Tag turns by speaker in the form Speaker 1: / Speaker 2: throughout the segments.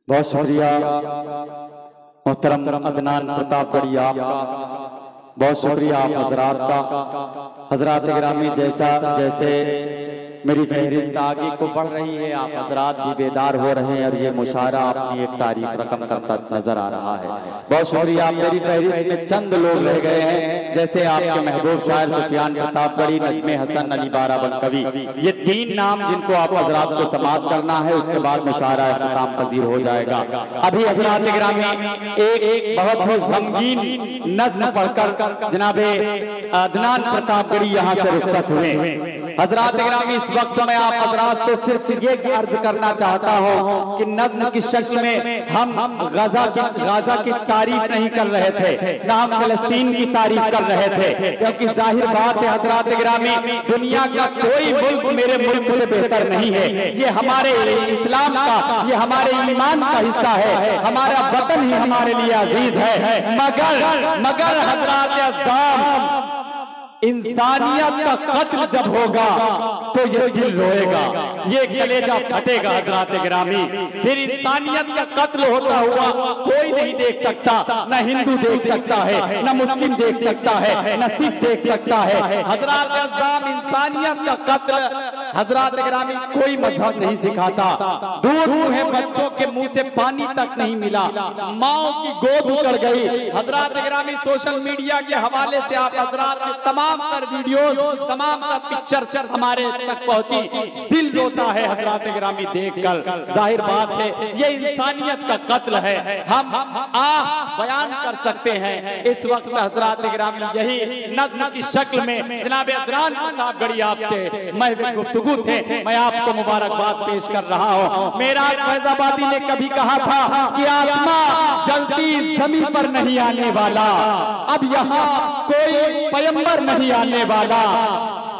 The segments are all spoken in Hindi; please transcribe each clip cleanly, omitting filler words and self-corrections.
Speaker 1: बहुत शुक्रिया मोहतरम अदनान प्रतापगढ़ी आपका, बहुत शुक्रिया आप हजरात का। हजरात गिरामी जैसे मेरी फहरिस्त आगे को बढ़ रही है, आप हजरात भी बेदार हो रहे हैं और ये मुशायरा अपनी एक तारीफ रकम करता नजर आ रहा है। बहुत शुक्रिया। मेरी फहरिस्त में चंद लोग रह गए हैं, जैसे आपके महबूब शायर सुफियान प्रतापगढ़ी, नजमे हसन, अली बाराबंकवी, ये 3 नाम जिनको आप हजरात को समाप्त करना है, उसके बाद मुशायरा इख्तिताम पजीर हो जाएगा। अभी हजरात गिरामी एक बहुत ही गमगीन नज़्म पढ़कर जनाबे अदनान प्रतापगढ़ी यहाँ से रुखसत हुए। हजरात गिरामी, इस वक्त मैं आप हजरात से सिर्फ ये अर्ज करना चाहता हूँ कि नज़्म की शक्ल में हम गाजा की तारीफ नहीं कर रहे थे, ना हम फिलिस्तीन की तारीफ कर रहे थे, क्योंकि जाहिर बात है हजरात गिरामी, दुनिया का कोई मुल्क मेरे मुल्क से बेहतर नहीं है। ये हमारे इस्लाम का, ये हमारे ईमान का हिस्सा है, हमारा वतन ही हमारे लिए अजीज है। मगर हजरात अज़्ज़ाम, इंसानियत का कत्ल जब होगा तो ये दिल रोएगा, ये कलेजा फटेगा। हजरात गिरामी, फिर इंसानियत का कत्ल होता हुआ कोई नहीं देख सकता, न हिंदू देख सकता है, न मुस्लिम देख सकता है, न सिख देख सकता है। हजरात अज़्ज़ाम, इंसानियत का कत्ल हजरात गिरामी कोई मजहब नहीं सिखाता। दूर है बच्चों के मुंह से पानी तक नहीं मिला, माओ की गोद उकड़ गई। हजरात गिरामी, सोशल मीडिया के हवाले से आप हजरात तमाम तर वीडियोस, तमाम तर पिक्चर हमारे तक पहुंची, दिल रोता है हजरात गिरामी देखकर। जाहिर बात है ये इंसानियत का कत्ल है, हम बयान कर सकते हैं इस वक्त हजरात गिरामी। यही नज़्म की शक्ल में जनाब अदनान प्रतापगढ़ी आपसे महफिल गुफ्तगू थे, मैं आपको मुबारकबाद पेश कर रहा हूँ। मेरा फैजाबादी ने कभी कहा था कि आसमां जल्दी जमीन पर नहीं आने वाला, अब यहाँ कोई पैगंबर नहीं आने वाला।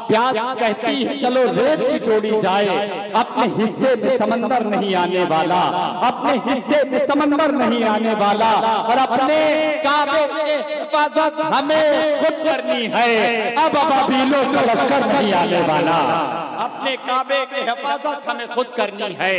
Speaker 1: प्यास कहती है चलो रेत की जोड़ी जाए, अपने हिस्से में समंदर नहीं आने वाला, अपने हिस्से में समंदर नहीं आने वाला, और अपने काबे की हिफाजत हमें खुद करनी है। अब बाबीलों का लश्कर नहीं आने वाला, अपने काबे की हिफाजत हमें खुद करनी है,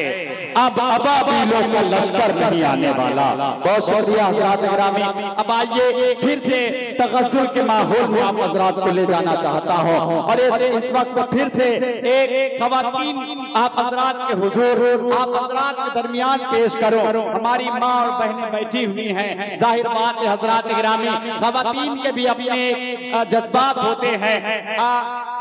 Speaker 1: अब अबाबीलों का लश्कर नहीं आने वाला। बहुत शुक्रिया हजरात गिरामी। अब आइए फिर से तगस्सुल के माहौल में आप हजरात को ले जाना चाहता हूँ, और इस वक्त फिर से एक ख़वातीन आप हजरात के हुजूर, आप हजरात के दरमियान पेश करो। हमारी माँ और बहनें बैठी हुई हैं, जाहिर बात है हजरात गिरामी, ख़वातीन के भी अपने जज्बात होते हैं।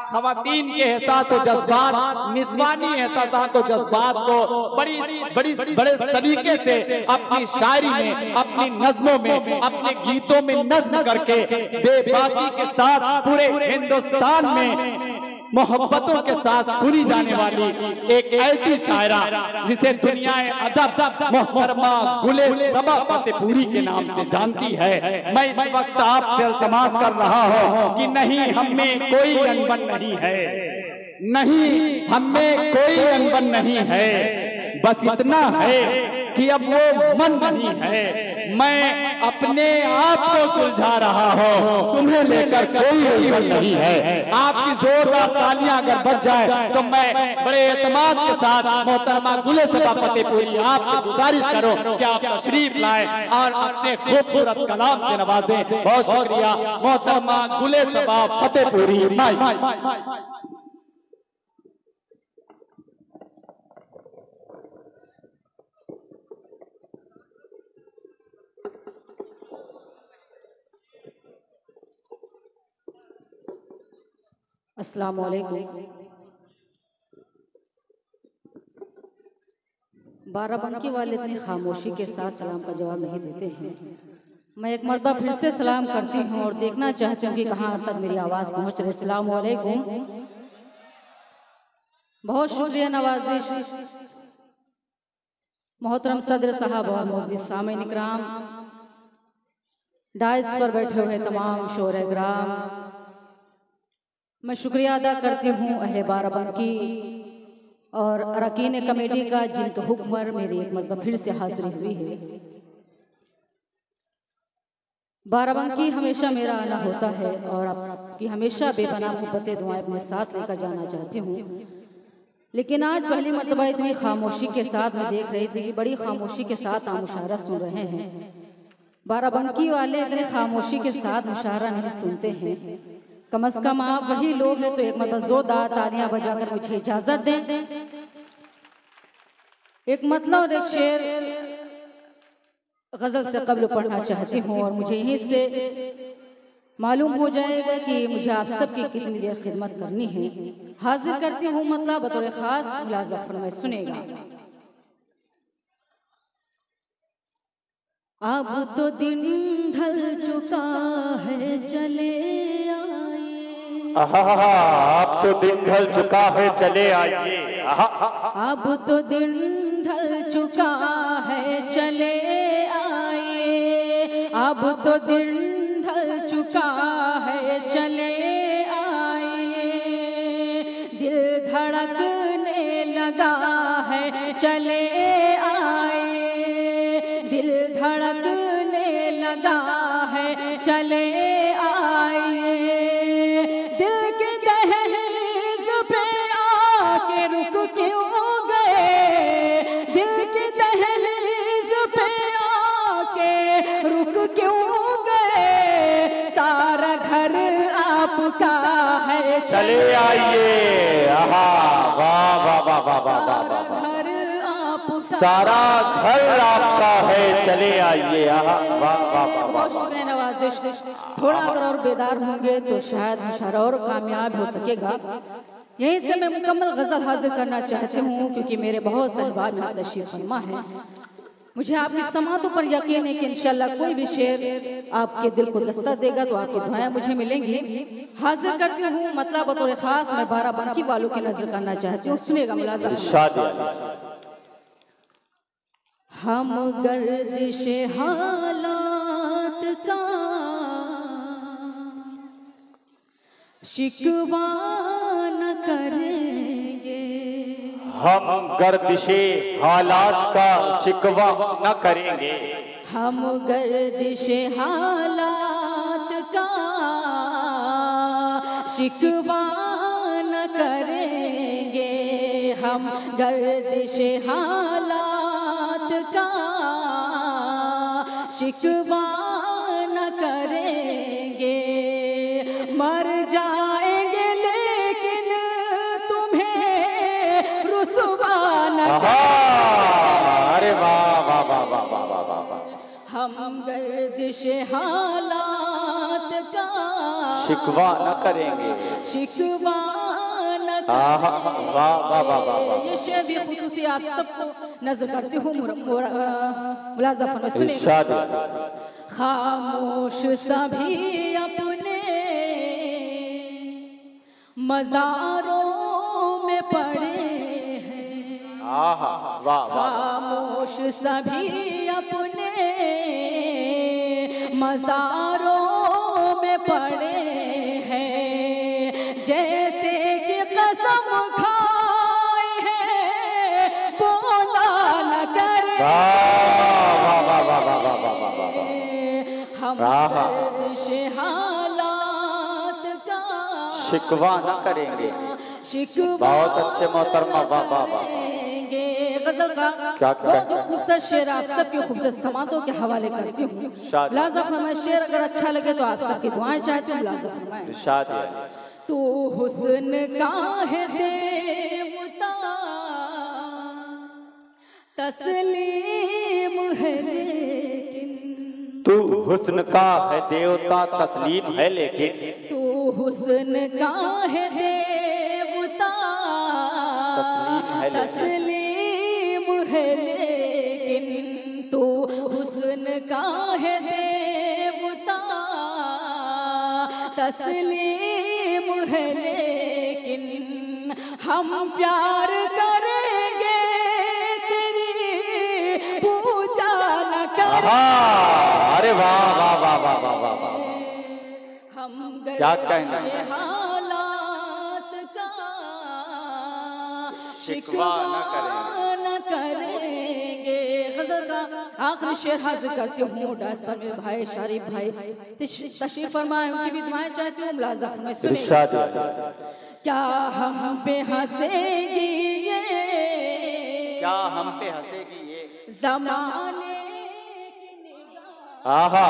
Speaker 1: ख़वातीन के एहसास और जज्बात, निस्वानी एहसास और जज्बात को बड़े तरीके से अपनी शायरी में, अपनी नज़्मों में, अपने गीतों में नज़्म करके बेबाकी के साथ पूरे हिंदुस्तान में मोहब्बतों के साथ सुनी जाने वाली एक ऐसी शायरा जिसे दुनिया अदब मोहतरमा गुले सबा फतेहपुरी के नाम से जानती है। मैं इस वक्त आपसे इल्तिमास कर रहा हूँ कि नहीं हमें कोई अनबन नहीं है, नहीं हमें कोई अनबन नहीं है, बस इतना है कि अब वो मन नहीं है। मैं अपने आप को सुलझा रहा हूँ, तुम्हें लेकर कोई अनबन नहीं है। आपकी जोरदार तालियां अगर बज जाए तो मैं बड़े एतमाद के साथ मोहतरमा गुले सबा फतेहपुरी आपसे गुजारिश करूं कि आप तशरीफ लाएं और अपने खूबसूरत कलाम से नवाजें। बहुत शुक्रिया मोहतरमा गुले सबा फतेहपुरी।
Speaker 2: अस्सलाम वालेकुम। बाराबंकी वाले इतनी खामोशी के साथ सलाम का जवाब नहीं देते हैं। मैं एक मरतबा फिर से सलाम करती हूँ और देखना चाहती हूँ कि कहाँ तक मेरी आवाज़ पहुँच रही है। अस्सलाम वालेकुम। बहुत शुक्रिया नवाजिश मोहतरम सदर साहब और मोअज़्ज़िज़ सामीन इकराम, डाइस पर बैठे हुए तमाम शोरे ग्राम, मैं शुक्रिया अदा करती हूँ अहले बाराबंकी और अरकान कमेटी का, जिनके हुक्म पर मेरी एक मरतबा फिर से हाजिरी हुई है। बाराबंकी हमेशा मेरा आना होता है और आपकी हमेशा बेपनाह मोहब्बतें दुआएं अपने साथ लेकर जाना चाहती हूँ। लेकिन आज पहली मर्तबा इतनी खामोशी के साथ मैं देख रही थी कि बड़ी खामोशी के साथ आप मुशायरा सुन रहे हैं। बाराबंकी वाले इतने खामोशी के साथ मुशायरा नहीं सुनते हैं। कम से कम आप वही लोग हैं, तो एक मतलब जोरदार तालियां बजाकर मुझे इजाजत दें। एक मतलब और एक शेर गजल से कब्ल पढ़ना चाहती हूँ और मुझे यहीं से मालूम हो जाएगा कि मुझे आप सबकी कितनी देर खिदमत करनी है। हाजिर करती हूँ मतलब बतौर खास मुलाज़ा फरमाए सुनेगा। अब तो दिन ढल चुका है चले आइए,
Speaker 1: अब तो दिन ढल चुका है चले आइए,
Speaker 2: अब तो दिन ढल चुका है चले आइए, अब तो दिन ढल चुका है चले आइए, दिल धड़कने लगा है चले आइए, दिल धड़कने लगा है चले आइए, दिल की दहलीज पे आके रुक क्यों गए, दिल की दहलीज पे आके रुक क्यों गए, सारा घर आपका है
Speaker 1: चले आइए। वाह वाह वाह वाह वाह वाह, सारा घर आपका है चले आइए। वाह वाह वाह वाह,
Speaker 2: नवाजिश। थोड़ा अगर और बेदार होंगे तो शायद मुशायरा और कामयाब हो सकेगा। यहीं से मैं मुकम्मल गजल हाजिर करना चाहती हूँ क्योंकि मेरे बहुत से अहबाब में तशरीफ फरमा है। मुझे आपकी समातों पर यकीन है कि इंशाल्लाह कोई भी शेर आपके दिल को दस्ता देगा तो आपकी दुआएं मुझे मिलेंगी। हाजिर करती हूँ मतलब बतौर खास मैं बाराबंकी वालों की नजर करना चाहती हूँ। सुनेगा मुलाज़ा। हम गर्दिश हालात का शिकवा न करेंगे,
Speaker 1: हम गर्दिशे हालात का शिकवा न करेंगे,
Speaker 2: हम गर्दिश हालात का शिकवा न करेंगे, हम गर्दिश हालात का शिकवा न करेंगे, मर जाएंगे लेकिन तुम्हें रुसवा न करेंगे।
Speaker 1: अरे वाह वाह वाह वाह वाह वाह वाह,
Speaker 2: हम गर्दिश हालात का
Speaker 1: शिकवा न करेंगे,
Speaker 2: शिकवा न
Speaker 1: वाह वाह वाह वाह।
Speaker 2: ये शेर भी खुसूसी आप सबको नजर करती हूँ। मुलाज़ा फरमाए सुनिए। खामोश सभी अपने मज़ारों में पड़े हैं, खामोश सभी अपने मज़ारों में पड़े हैं, जैसे कि कसम खाए हैं बोला न करे, हम गर्दिश हालात का
Speaker 1: शिकवा न करेंगे।
Speaker 2: शिकवा
Speaker 1: बहुत अच्छे मोहतरमा, वाह वाह वाह।
Speaker 2: गजल का
Speaker 1: क्या
Speaker 2: जो खूबसूरत शेर आप सबके खूबसूरत समातों के हवाले करती हूँ। मुलाज़ा फरमाए शेर अगर अच्छा लगे तो आप सबकी दुआएं चाहती हूँ। मुलाज़ा फरमाए तू हुस्न का है देवता तस्लीम है लेकिन,
Speaker 1: तू हुस्न का है देवता तस्लीम है लेकिन,
Speaker 2: तू हुस्न का है देवता तस्लीम है लेकिन, तू हुस्न का है देवता तस्लीम है लेकिन, हम प्यार करेंगे तेरी पूजा न करेंगे।
Speaker 1: अरे वाह वाह वाह वाह वाह वाह वाह,
Speaker 2: हम
Speaker 1: क्या कहना
Speaker 2: हालात का
Speaker 1: शिकवा न
Speaker 2: करेंगे। गजल का आखिरी शेर हाजिर करती हूँ। डांस पर मेरे भाई शारिफ भाई तशरीफ फरमाए, उनकी भी दुआएं चाहती हूँ। मुलाज़ा फरमाए सुनिए। क्या हम पे हंसेगी
Speaker 1: क्या हम पे हंसेगी ये
Speaker 2: ज़माने
Speaker 1: आहा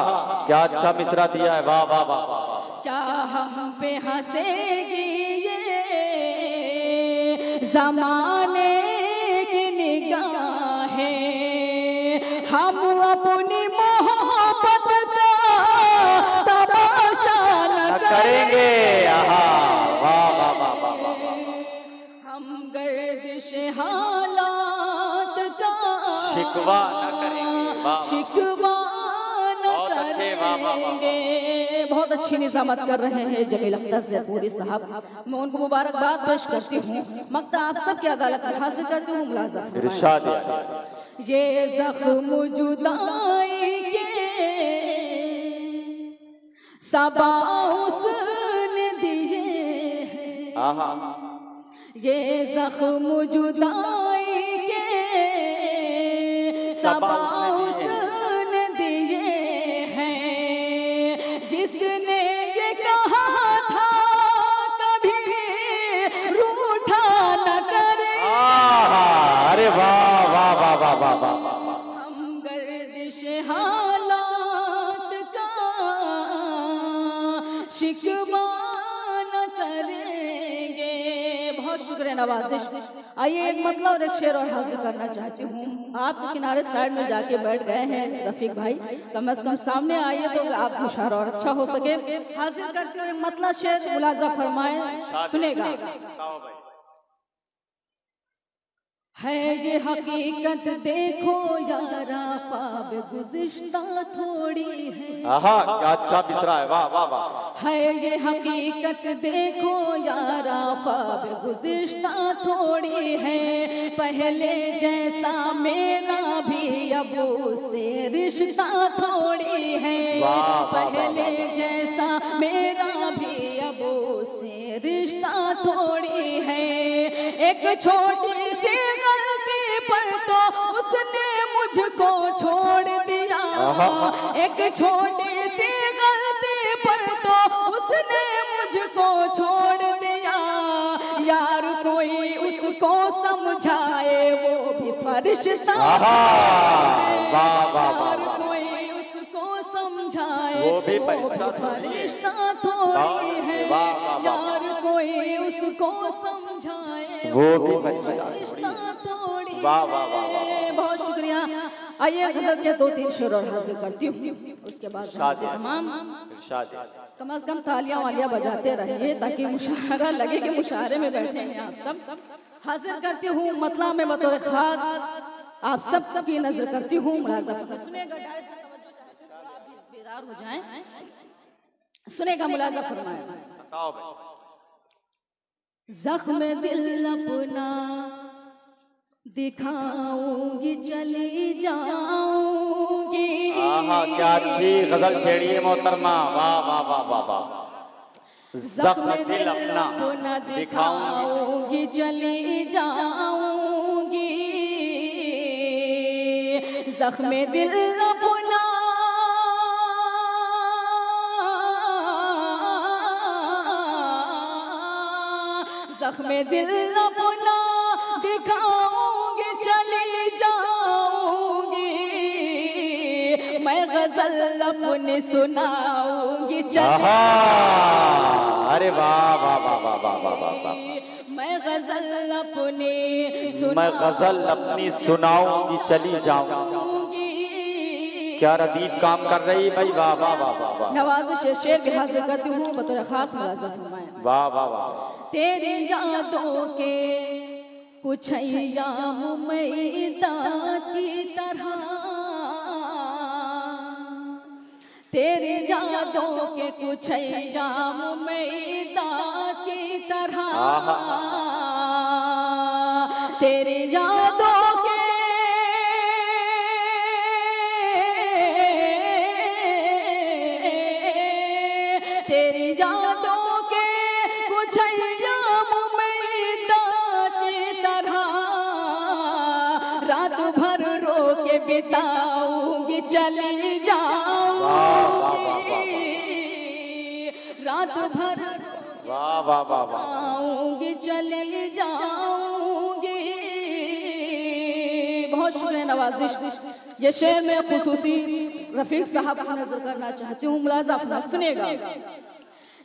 Speaker 1: क्या अच्छा मिसरा दिया है वाह वाह वाह वाह
Speaker 2: क्या हम पे हंसेगी ये ज़माने की निगाहें हम अपनी मोहब्बत का तमाशा न
Speaker 1: करेंगे आहा वाह वाह वाह वाह वाह
Speaker 2: हम गर्दिश हालात का
Speaker 1: शिकवा न करेंगे वाह
Speaker 2: शिकवा
Speaker 1: बहुत अच्छे वाह वाह वाह
Speaker 2: बहुत अच्छी निजामत कर रहे हैं जमील अख्तर ज़ैपूरी साहब। मैं उनको मुबारकबाद पेश करती हूँ। मक्ता आप सब की अदालत में हाजिर करती हूँ। मुलाज़ा
Speaker 1: इरशाद
Speaker 2: ये ज़ख्म जुदाई के सबा उसने दिए
Speaker 1: आहा
Speaker 2: ये ज़ख्म जुदाई के सबा उसने दिए हैं जिसने ये कहा था कभी रूठा न करे
Speaker 1: अरे वाह वाह वाह वाह वाह वाह
Speaker 2: हम गर्दिश हालात का शिकवा न करेंगे। बहुत शुक्रिया नवाजिश। आइए एक मतलब और एक शेर और हाजिर करना चाहती हूँ। आप तो किनारे साइड में जाके बैठ गए हैं रफीक भाई, कम से कम सामने आइए तो आप मुशारा और अच्छा हो सके। हाजिर करते हुए मतलब शेर मुलाजा फरमाए, सुनेगा। है ये हकीकत देखो यारा ख्वाब गुज़िश्ता थोड़ी है।
Speaker 1: आहा क्या अच्छा बिसरा है वाह वाह वाह
Speaker 2: है ये हकीकत देखो यारा ख्वाब गुज़िश्ता थोड़ी है। पहले जैसा मेरा भी अब से रिश्ता थोड़ी है। पहले जैसा मेरा भी अब से रिश्ता थोड़ी है। एक छोटी सी गलती पर तो उसने मुझको छोड़ दिया। एक छोटी सी गलती पर तो उसने मुझको छोड़ दिया। यार कोई उसको समझाए वो भी फरिश्ता। यार कोई उसको समझाए
Speaker 1: वो भी
Speaker 2: फरिश्ता थोड़ी है। यार कोई उसको समझाए
Speaker 1: वो भी फरिश्ता
Speaker 2: थोड़ी।
Speaker 1: वाह वाह वाह
Speaker 2: बहुत शुक्रिया। आइए गजल के 2-3 शेर और हाजिर करती हूँ। उसके बाद तमाम कम से कम तालियां वालियां बजाते रहिए ताकि मुशाहरा लगे कि मुशाहरे में बैठे हैं आप सब। हाजिर करती हूँ मतलब में बतौर खास आप सब की नजर करती हूँ। मुलाज़ा सुनेगा, बेदार हो जाएं, सुनेगा, मुलाज़ा फरमाए। ज़ख्म दिल अपना दिखाऊंगी चली जाऊंगी।
Speaker 1: आहा क्या अच्छी गजल छेड़ी है मोहतरमा वाह वाह वाह वाह वाह। ज़ख्म दिल अपना
Speaker 2: दिखाऊंगी चली जाऊंगी। ज़ख्म दिल अपना ज़ख्म दिल अपना दिखाऊंगी चली जाऊंगी। मैं गजल अपनी सुनाऊंगी चली।
Speaker 1: अरे वाह वाह वाह वाह वाह वाह वाह।
Speaker 2: मैं गजल
Speaker 1: अपनी सुनाऊंगी चली जाऊंगी। क्या रदीफ काम कर रही भाई वाह वाह वाह वाह।
Speaker 2: नवाज़िश शेर भी हाजिर करती हूँ बतौर खास मुलाज़ा फरमाएं।
Speaker 1: वाह वाह वाह।
Speaker 2: तेरी यादों के कुछ अय्याम मैदान की तरह, तेरी यादों के कुछ अय्याम मैदान की तरह। तेरी यादों के तेरी यादों के कुछ अय्याम मैदान की तरह। रात भर रो के बिताऊंगी चली जाऊंगी। रात भर
Speaker 1: वाह वाह वाह वाह
Speaker 2: आऊंगी चली जाऊंगी। बहुत शुक्रिया नवाजिश। ये शेर में खुसूसी रफीक साहब को नजर करना चाहती हूँ, मुलाजा फरमाइए, सुनिएगा।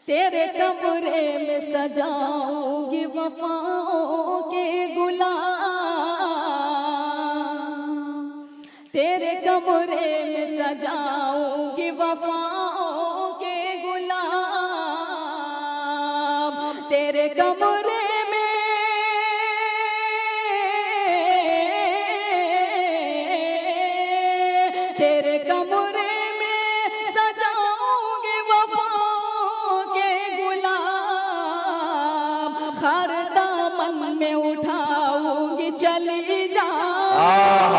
Speaker 2: तेरे कमरे में सजाऊंगी वफाओं के गुलाम, तेरे कमरे में सजाऊंगी वफाओं के गुलाम, तेरे कमरे में उठाऊंगी चली जाऊंगी,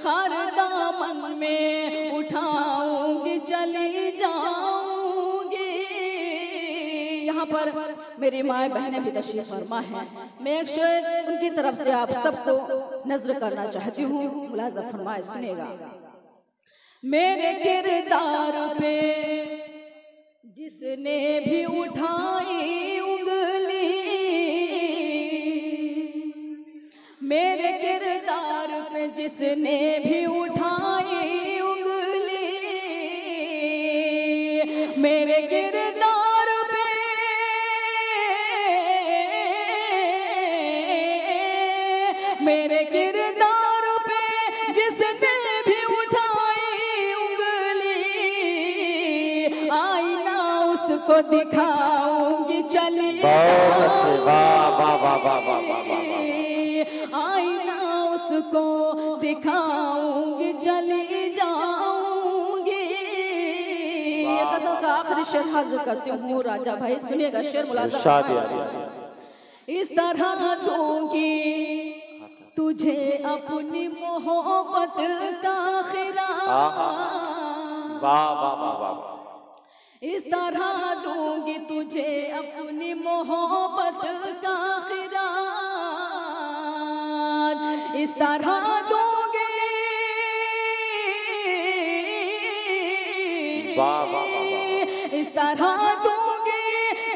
Speaker 2: हर दामन में उठाऊंगी चली जाऊंगी। यहाँ पर मेरी माए बहनें भी तशरीफ फरमा हैं। मैं एक शेर उनकी तरफ से आप सबको नजर करना चाहती हूँ, मुलाजा फरमाए, सुनेगा। मेरे किरदार पे जिसने भी उठाई उंगली, मेरे किरदार पे जिसने भी उठाई उंगली, मेरे किरदार पे मेरे किरदार पे जिसने भी उठाई उंगली, आईना उसको दिखाऊंगी चली आईना उसको दिखाऊंगी चली जाऊंगी। ये गज़ल का आखिरी शेर हाजिर करती हूँ राजा भाई, सुनिएगा शेर, मुलाजा। इस तरह दूंगी तुझे अपनी मोहब्बत का खिराज, इस तरह दूंगी तुझे अपनी मोहब्बत का खिराज, इस तरह दूंगी, इस तरह दूंगी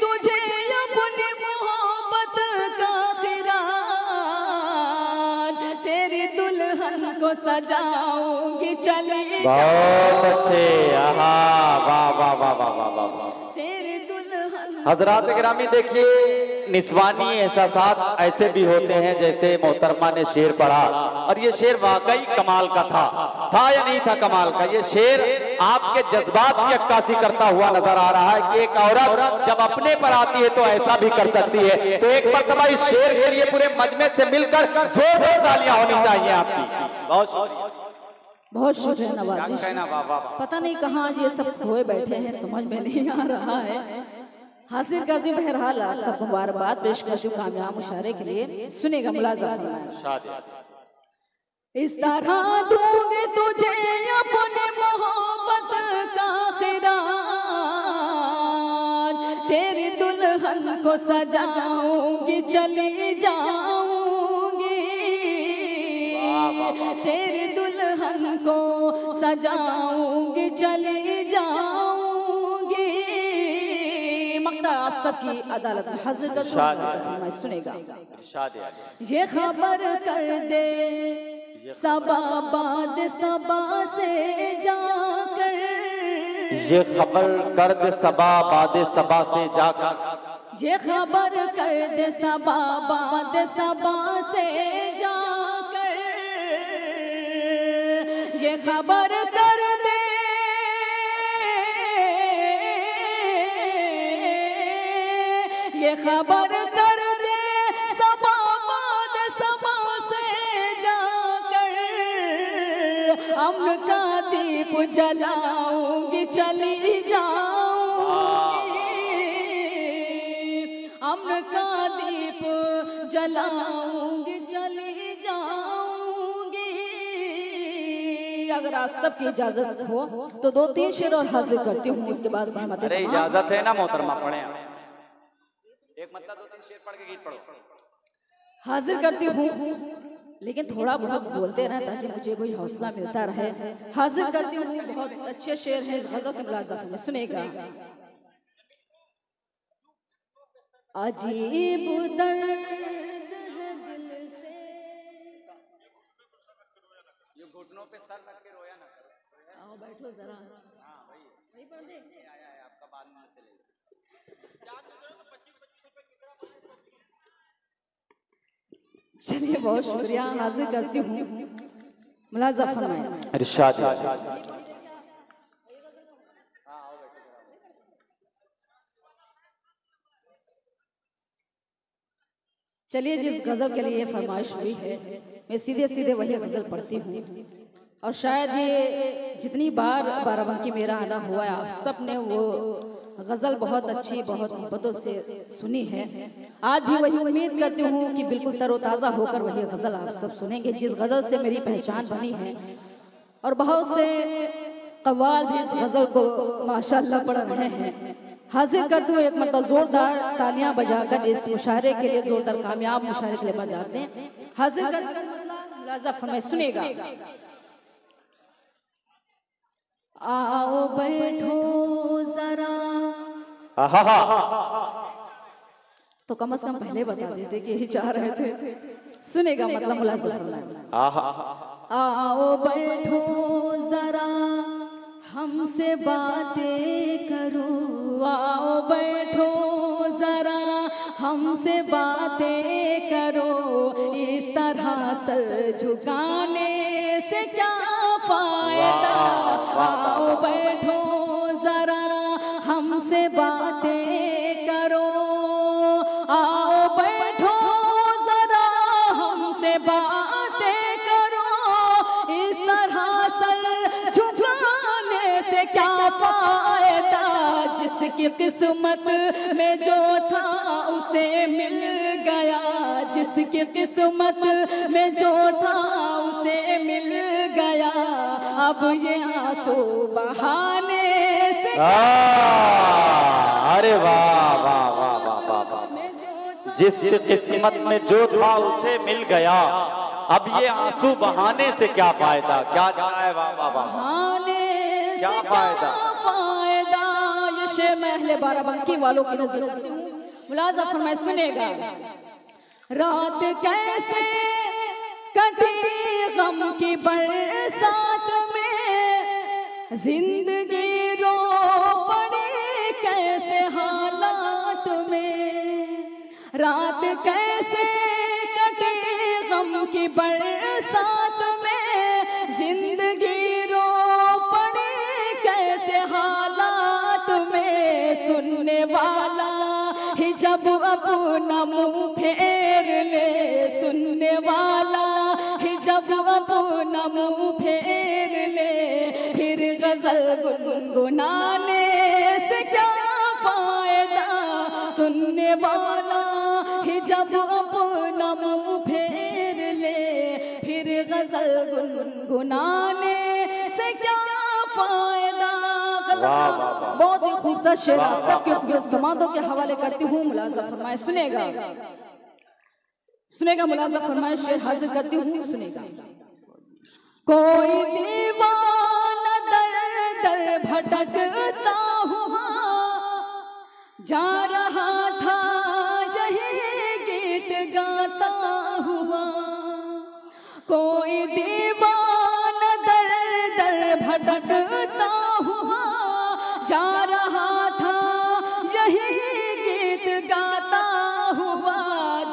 Speaker 2: तुझे अपनी मोहब्बत का खिराज, तेरी दुल्हन को सजाऊंगी चली जाऊंगी, तेरी दुल्हन।
Speaker 1: हजरात गिरामी देखिए, निस्वानी एहसासात ऐसे भी होते हैं जैसे मोहतरमा ने शेर पढ़ा, और ये शेर वाकई कमाल का था या नहीं था कमाल का। ये शेर आपके जज्बात की अक्कासी करता हुआ नजर आ रहा है कि एक औरत जब अपने पर आती है तो ऐसा भी कर सकती है। तो एक मरतबा इस शेर के लिए पूरे मजमे से मिलकर जोरदार तालियां होनी चाहिए आपकी।
Speaker 2: बहुत शुक्रिया नवाजिश। पता नहीं कहाँ ये सब सोए बैठे हैं, समझ में नहीं आ रहा है। हासिल कर दी, बहरहाल आप सबको मुबारकबाद पेश करती हूँ कामयाब मुशारे के लिए। सुनेगा मुलाजा। इस तरह दूंगी तुझे अपनी मोहब्बत का खिराज, तेरी दुल्हन को सजाऊंगी चली जाऊंगी, तेरी दुल्हन को सजाऊंगी चली जाऊंगी। मक्ता आप सबकी अदालत में हाजिर कर दूं, सुनेगा। ये खबर कर दे सबा बाद सबा से जाकर,
Speaker 1: ये खबर कर दे सबा बाद सबा से जाकर,
Speaker 2: ये खबर कर दे सबा बाद सबा से जाकर, ये खबर कर दे, ये खबर कर दे सबा बाद सबा से जाकर, अमन का दीप जलाऊंगी चली जाऊंगी, अमन का दीप जलाऊंगी चली जाऊंगी। अगर आप सबकी इजाजत हो तो 2-3 शेर और हाजिर करती हूँ, उसके बाद सहमत।
Speaker 1: अरे इजाजत है ना मोहतरमा, पढ़े एक मतलब 2-3 शेर पढ़ के गीत पढ़ो।
Speaker 2: हाजिर करती हूँ, लेकिन थोड़ा बहुत बोलते रहे ताकि मुझे कोई हौसला मिलता रहे। हाजिर करती हूँ, बहुत अच्छे शेर हैं इस गज़ल के मुलाज़ा में, सुनेगा। अजीब दर्द है दिल से
Speaker 1: पे सर रख के रोया ना करो।
Speaker 2: आओ बैठो जरा।
Speaker 1: हाँ भाई
Speaker 2: नहीं पढ़ दे।
Speaker 1: आया है आपका बाद में से ले।
Speaker 2: चलिए बहुत शुक्रिया, हाजिर करती हूँ मुलाजा फरमाएं।
Speaker 1: इरशाद।
Speaker 2: चलिए जिस गजल के लिए फरमाइश हुई है मैं सीधे सीधे वही गजल पढ़ती हूँ। और शायद ये जितनी बार बाराबंकी मेरा आना हुआ है आप सब ने वो गजल बहुत अच्छी बहुत मोहब्बतों से सुनी है। आज भी वही उम्मीद करती हूँ कि बिल्कुल तरोताज़ा होकर वही गजल आप सब सुनेंगे जिस गजल से मेरी पहचान बनी है। और बहुत से कव्वाल भी इस गजल को माशाअल्लाह पढ़ रहे हैं। हाजिर कर दूं एक मतलब जोरदार तालियां बजाकर इस मुशायरे के लिए, जोरदार कामयाब मुशायरे के लिए बजाते हैं। हाजिर कर मुलाजा फरमाए, सुनेगा। आओ बैठो जरा, तो कम से कम पहले बता देते कि यही चाह रहे थे। सुनेगा मतलब मुलाजा फरमाए। आओ बैठो जरा हमसे बातें करो, आओ बैठो जरा हमसे बातें करो, इस तरह सर झुकाने से क्या फायदा। आओ बैठो जरा हमसे बातें करो, आओ बैठो जरा हमसे बातें करो, इस तरह सर झुकाने से क्या फायदा। जिसकी किस्मत में जो था उसे मिल गया, जिसकी किस्मत में जो था उसे मिल गया, अब ये आंसू बहाने से।
Speaker 1: अरे वाह वाह वाह वाह वाह। जिसकी किस्मत में जो था उसे मिल गया, अब ये आंसू बहाने से क्या फायदा। क्या है वाह वाह वाह, क्या फायदा।
Speaker 2: ये शेर मैं अहले बाराबंकी वालों की नजर करती हूँ। मुलाजा फरमाए, सुनेगा। रात कैसे कटी गम की बरसात में, जिंदगी रो पड़ी कैसे हालात में। रात कैसे कटी गम की बरसात में, जिंदगी रो पड़ी कैसे हालात में। सुनने वाला ही जब अपना मुंह फेर ले, सुनने वाला ही जब अपना मुंह फेर ले, फिर गजल गुनगुनाने से क्या फायदा। सुनने वाला ही जब अपना मुंह फेर ले, फिर गजल गुनगुनाने से क्या फायदा। बहुत ही खूबसूरत शेर आप सबके समादों के हवाले करती हूँ। मुलाजा फरमाए, सुनेगा। सुनेगा मुलाजा फरमाए, शेर हाजिर करती हूँ, सुनेगा। कोई दीवाना दर दर भटकता हुआ जा रहा था, यही गीत गाता हुआ। कोई दीवाना दर दर भटकता हुआ जा रहा था, यही गीत गाता हुआ।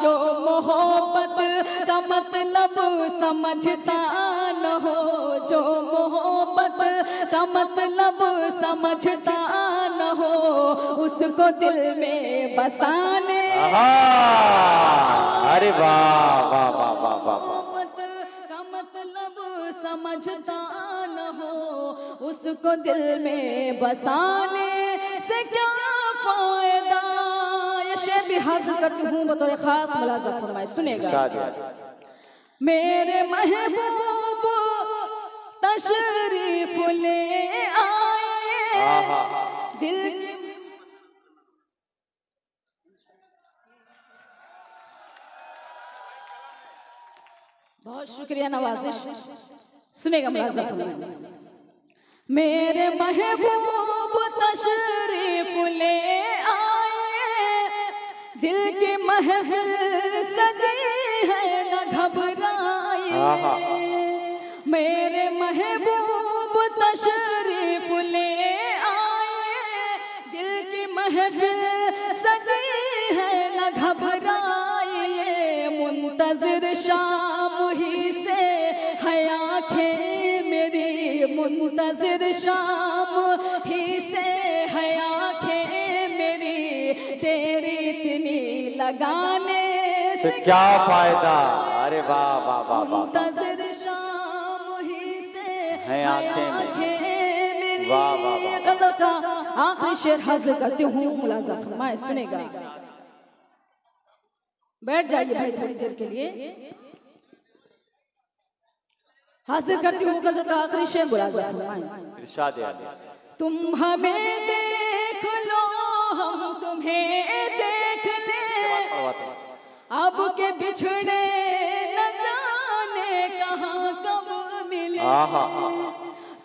Speaker 2: जो मोहब्बत का मतलब समझता न हो, जो मोहब्बत का मतलब समझता न हो, उसको दिल में बसाने।
Speaker 1: अरे वाह वाह वाह वाह वाह।
Speaker 2: मोहब्बत का मतलब समझता न हो, उसको दिल में बसाने से क्या फायदा। ये शेर भी हाजिर करती हूँ बतौर खास। मुलाजा फरमाए, सुनेगा। मेरे महबूब तशरीफ ले आए, दिल बहुत शुक्रिया नवाजिश। सुनेगा मुलाजा फरमाए। मेरे महबूब तशरीफ ले आए, दिल की महफिल सजी है न घबराए। मेरे महबूब तशरीफ ले आए, दिल की महफिल सजी है न घबराइए, मुंतज़िर शाम ही से है आँखें मेरी, मुंतज़िर शाम ही से है आँखें मेरी, तेरी इतनी लगाने से
Speaker 1: क्या फायदा। अरे वाह वाह वाह वाह,
Speaker 2: मुंतज़िर शाम ही से
Speaker 1: है आँखें
Speaker 2: मेरी।
Speaker 1: वाह वाह वाह।
Speaker 2: गज़ल का आखिरी शेर हाजिर करती हूँ, मुलाज़ा फरमाए, सुनेगा। बैठ जाइए भाई थोड़ी देर के लिए। हाजिर करती हूँ गज़ल का आखिरी शेर, मुलाज़ा फरमाए।
Speaker 1: इरशाद आली।
Speaker 2: तुम हमें देख लो, हम तुम्हें देख ले, अब के बिछड़े न जाने कहाँ कब मिले।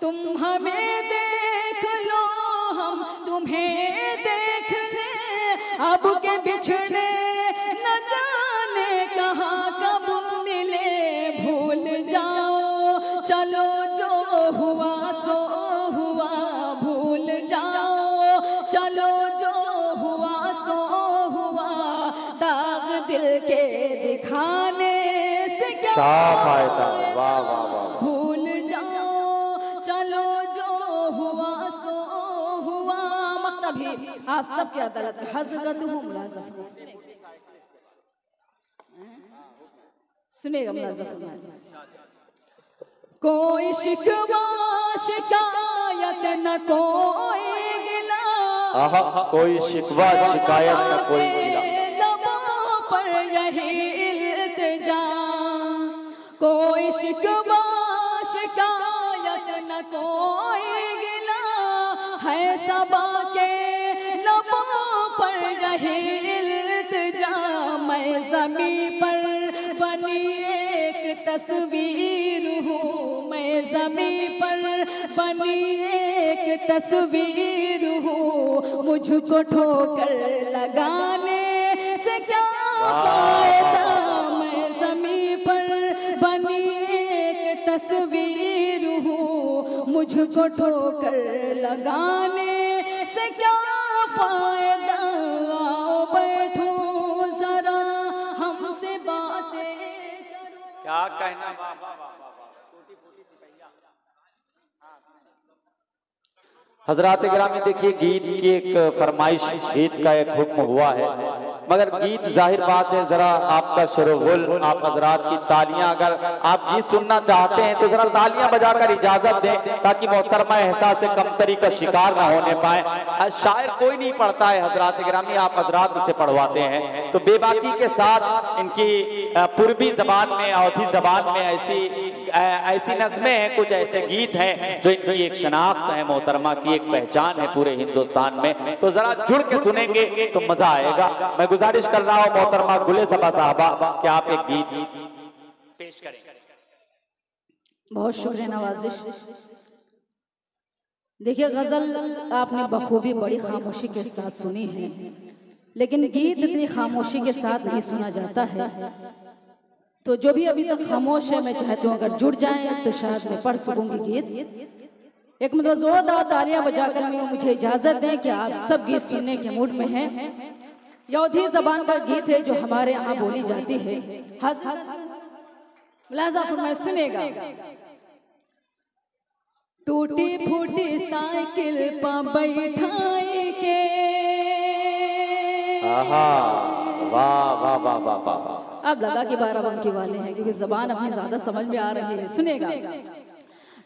Speaker 2: तुम हमें देख लो, हम तुम्हें देख ले, अब के बिछड़े न जाने कहाँ कब मिले। भूल जाओ चलो जो हुआ सो हुआ, भूल जाओ चलो जो हुआ सो हुआ, दाग दिल के दिखाने से क्या
Speaker 1: फायदा। वाह वाह वाह।
Speaker 2: भूल जाओ चलो जो हुआ सो हुआ। मतलब ही आप सबकी अदालत में हज़रत हूँ, मुलाज़ा सुनेगा, मुलाज़ा कोई शिकवा शिकायत न कोई गिला,
Speaker 1: कोई शिकवा शिकायत न कोई गिला,
Speaker 2: लबों पर यही इल्तिजा। कोई शिकवा शिकायत न कोई गिला, है सबा के लबों पर यही इल्तिजा। मैं ज़मीं पर बनी एक तस्वीर हूँ, मैं ज़मीं पर बनी एक तस्वीर हूँ, मुझको ठोकर लगाने से क्या फायदा। मैं ज़मीं पर बनी एक तस्वीर हूँ, मुझको ठोकर लगाने से क्या फायदा। आओ बैठो जरा हमसे बातें करो।
Speaker 1: क्या कहना। हजरात गिरामी, देखिए गीत की एक फरमाइश, गीत का एक हुक्म हुआ है, मगर गीत जाहिर बात है जरा आपका शोरगुल, आप हजरात की तालियां, अगर आप गीत सुनना चाहते हैं तो जरा तालियां बजाकर इजाजत दें, ताकि मोहतरमा एहसास कमतरी का शिकार ना होने पाए। शायर कोई नहीं पढ़ता है हजरात गिरामी, आप हजरात उसे पढ़वाते हैं, तो बेबाकी के साथ इनकी पूर्वी जबान में, अवधी जबान में ऐसी नज़में हैं, कुछ ऐसे गीत हैं जो इनकी एक शनाख्त है, मोहतरमा की एक पहचान है पूरे हिंदुस्तान में। तो जरा जुड़ के सुनेंगे तो मजा आएगा। मैं गुजारिश कर रहा हूँ मोहतरमा गुले सबा साहबा कि आप एक गीत पेश करें।
Speaker 2: बहुत शुक्रिया नवाजिश। देखिए गजल आपने बखूबी बड़ी खामोशी के साथ सुनी है, लेकिन गीत इतनी खामोशी के साथ नहीं सुना जाता है। तो जो भी अभी तक खामोश है, मैं चाहती हूँ अगर जुड़ जाएं तो शायद मैं पढ़ सकूंगी गीत। एक मतलब जोरदार तालियां बजाकर मुझे इजाजत दें कि आप सब गीत सुनने के मूड में हैं। यौधी जबान का गीत है जो हमारे यहाँ बोली जाती है। मुलाज़ा फरमाए, सुनेगा। टूटी फूटी साइकिल पर बैठाई के,
Speaker 1: वाह वाह वाह वाह वाह।
Speaker 2: अब लगा कि बाराबंकी वाले हैं क्योंकि जबान अपनी ज्यादा समझ में आ रही है। सुनेगा।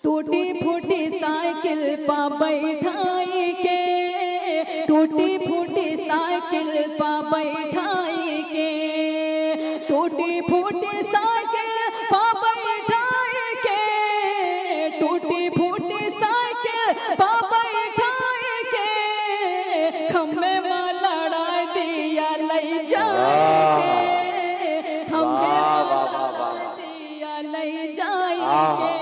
Speaker 2: टूटी फूटी साइकिल पर बैठाई के, टूटी फूटी साइकिल पर बैठाई के, टूटी फूटी साइकिल पर बैठाई के, टूटी फूटी साइकिल पर बैठाई के, खम्बे में लड़ा दिया लई जाए, खम्बे में लड़ा दिया लई जाए।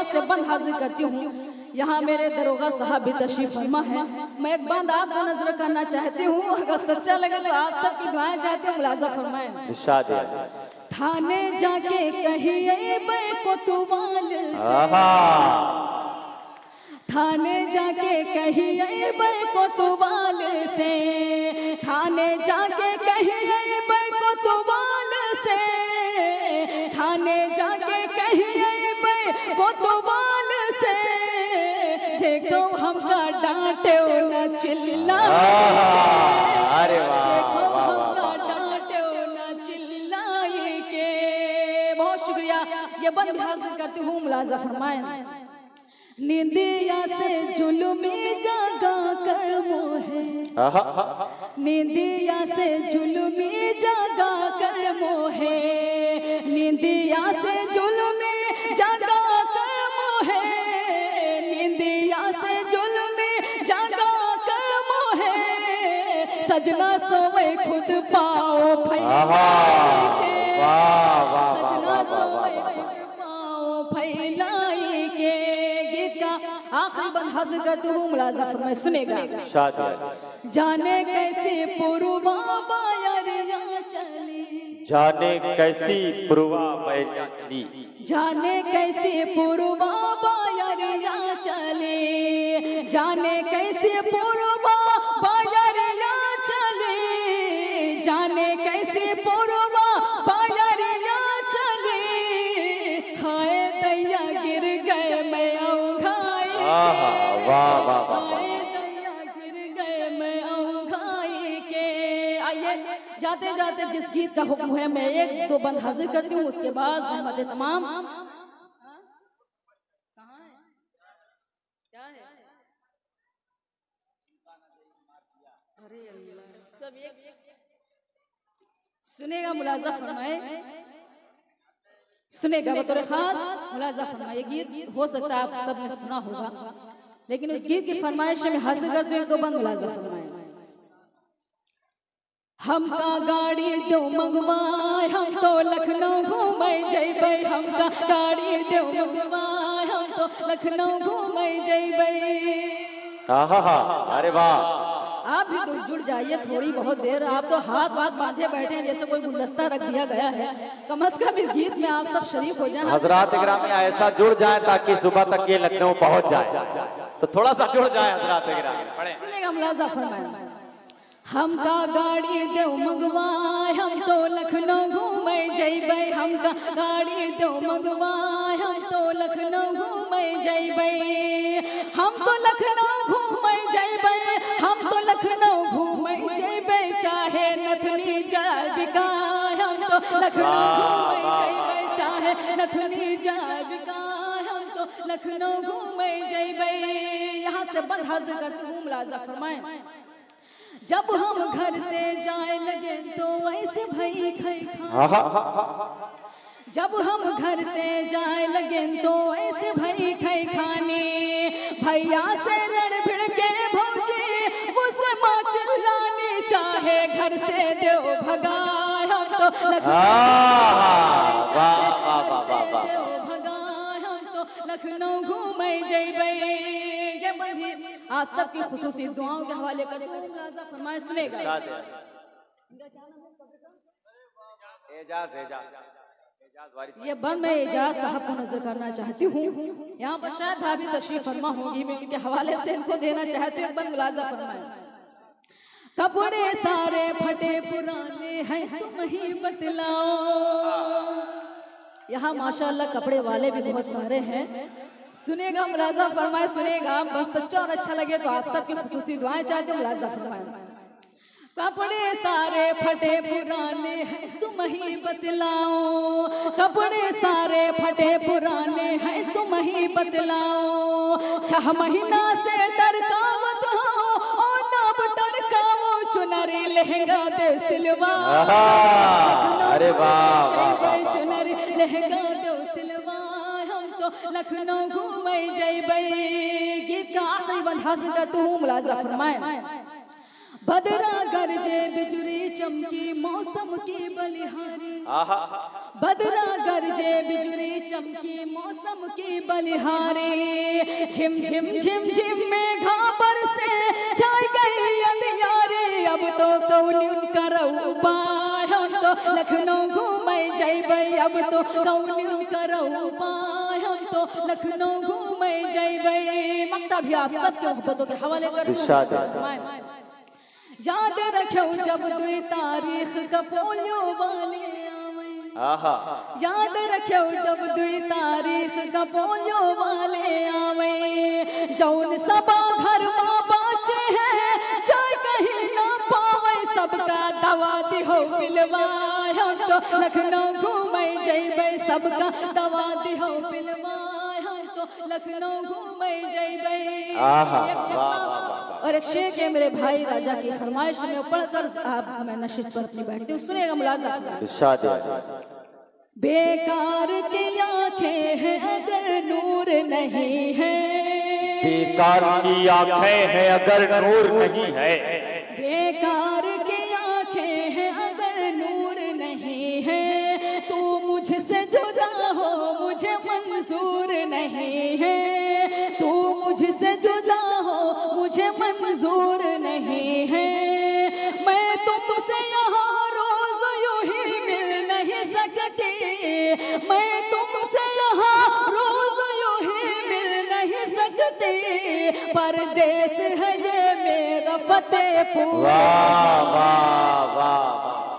Speaker 2: से बंद हाजिर करती हूँ। यहाँ मेरे दरोगा साहब भी तशरीफ फरमा है। मैं एक बंद आपको नजर करना चाहती हूँ, अगर सच्चा लगे तो आप सबकी दुआएं चाहती हूँ। मुलाज़ा फरमाएं। थाने जाके कहिए कोतवाल से, थाने जाके कहिए कोतवाल से, थाने जाके कहिए कोतवाल से, थाने जाके कहिए कोतवाल से, देखो हमका डांटे न चिल्ला,
Speaker 1: अरे वाह,
Speaker 2: देखो हमका डांटे न चिल्लाए के। बहुत शुक्रिया। ये बंद भी हाजिर करती हूँ, मुलाजा फरमाएं। नींदिया से जुल्मी जागा कर मोहे, नींदिया से जुल्मी जागा कर मोहे, नींदिया से जुल्मी जागा कर मोहे, नींदिया से जुल्मी जागा कर मोहे, सजना सोए खुद पाओ फैलाई के, सजना सोए खुद पाओ फैलाई के। आखिरी बंद हाजिर करती हूँ, मुलाजा फरमाए सुनेगा। जाने कैसे पुरवा बायरिया चली,
Speaker 1: जाने कैसी पुरवा बायरिया चली,
Speaker 2: जाने कैसे पुरवा बायरिया चली, जाने कैसे पुरवा बायरिया चली, जाने कैसे पुरवा बायरिया चली, हाय दैया गिर गए मैं
Speaker 1: वाह वाह वाह,
Speaker 2: गिर गए मैं औंघाई के। आइए जाते जाते जिस गीत का हुक्म है मैं एक दो बंद हाजिर करती हूँ, उसके बाद सहमत तमाम। क्या है? अरे सब सुनेगा, मुलाजा फरमाए सुनेगा बतौर खास मुलाजा फरमाए। गीत हो सकता है आप सबने सुना होगा, लेकिन उस गीत की फरमाइश में हाजिर करते हैं, एक दो बंद मुलाजा फरमाए। हमका गाड़ी दो मंगवाए, हम तो लखनऊ घूमे जइबै, हमका गाड़ी दो मंगवाए, हम तो लखनऊ घूमे जइबै।
Speaker 1: अरे वाह,
Speaker 2: आप भी तो जुड़ जाइए थोड़ी बहुत देर, आप तो हाथ वाथ बांधे बैठे हैं जैसे कोई गुलदस्ता रख दिया गया है। कम से कम इस गीत में आप सब शरीक हो जाएं।
Speaker 1: हजरात गिरामी ऐसा जुड़ जाए ताकि सुबह तक ये लखनऊ पहुंच जाए, तो थोड़ा सा जुड़ जाए हजरात गिरामी।
Speaker 2: सुनेगा, मुलाजा फरमाए। हमका गाड़ी दो मंगवाए, हम तो लखनऊ घूमे जइबै, हमका गाड़ी दो मंगवाए, हम तो लखनऊ घूमे जइबै, हम तो लखनऊ घूमे जइबै, हम तो लखनऊ घूमे जइबै, चाहे नथुनी जाए बिकाए, हम तो लखनऊ घूमे जइबै, चाहे नथुनी जाए बिकाए, हम तो लखनऊ घूमे जइबै। यहाँ से बंद हाजिर करती हूँ, मुलाजा फरमाएं। जब हम घर से जाए लगे तो ऐसे भई खई खाने, जब हम घर से जाए लगे तो ऐसे भई खई खाने, भैया से लड़ भिड़ के भौजी मुझसे माँ चिल्लानी, चाहे घर से दो भगाए, हम तो लखनऊ घूमे जइबै। आप सबकी खुसूसी दुआओं के हवाले कर मुलाजा फरमाए सुनेगा। ये बंद मैं एजाज साहब को नजर करना चाहती हूँ, यहाँ पर शायद भाभी तशरीफ फरमा होंगी, मैं उनके हवाले से इनको देना चाहती हूँ। एक बंद मुलाजा फरमाए। कपड़े सारे फटे पुराने हैं तुम ही बतलाओ, यहाँ माशाल्लाह कपड़े वाले भी बहुत सारे हैं। सुनेगा, मुलाजा फरमाए सुनेगा। बस सच्चा और अच्छा लगे तो आप सबकी खुसूसी दुआएं चाहते हो, मुलाजा फरमाए। कपड़े सारे फटे पुराने हैं तुम ही बतलाओ, कपड़े सारे फटे पुराने हैं तुम ही बतलाओ, 6 महीना से टरकावत हो और नब टरकावो, चुनरी लहंगा दे सिलवा,
Speaker 1: अरे वाह,
Speaker 2: चुनरी लहंगा दो सिलवा, हम तो लखनऊ घूमे जइबै। गीत का आखिरी बंद हासिल करता हूँ, मुलाजा फरमाए। बदरा गरजे बिजुरी चमकी मौसम की बलिहारी, बदरा गरजे बिजुली चमकी मौसम की बलिहारी, झिम झिम झिम झिम में घाबर से छाई गई अंधियारी। अब तो कौन करऊ पाय हम तो लखनऊ घूमे जइबै, अब तो कौन करऊ पाय हम तो लखनऊ घूमे जइबै। मक्ता भी आप सबके मोहब्बतों के हवाले कर याद रखो जब 2 तारीख का पोलियो वाले आवे, याद रखो जब 2 तारीख का पोलियो वाले आवे। जौन सबा घर माँ बाचे है जाय कहीं ना पावे, सबका दवा दिहो पिलवाय हम तो लखनऊ घूमे जइबै, सबका दवा दिहो पिलवाय हम तो लखनऊ घूमे जइबै। और एक शेर है मेरे भाई राजा की फरमाइश में पढ़कर आप मैं नशिस्त पर अपनी बैठती हूँ, सुनिएगा मुलाज़ा। बेकार की आंखें हैं अगर नूर नहीं है,
Speaker 1: बेकार की आंखें हैं अगर नूर नहीं है,
Speaker 2: बेकार की आंखें हैं अगर नूर नहीं है। तू मुझसे जुदा हो मुझे मंजूर नहीं है, तू मुझसे जुदा हो मुझे मंजूर नहीं है। मैं तुमसे यहाँ रोज यूं ही मिल नहीं सकती, मैं तुमसे यहाँ रोज यूं ही मिल नहीं सकती। परदेस है ये मेरा फतेहपुर।
Speaker 1: वाह वाह वाह।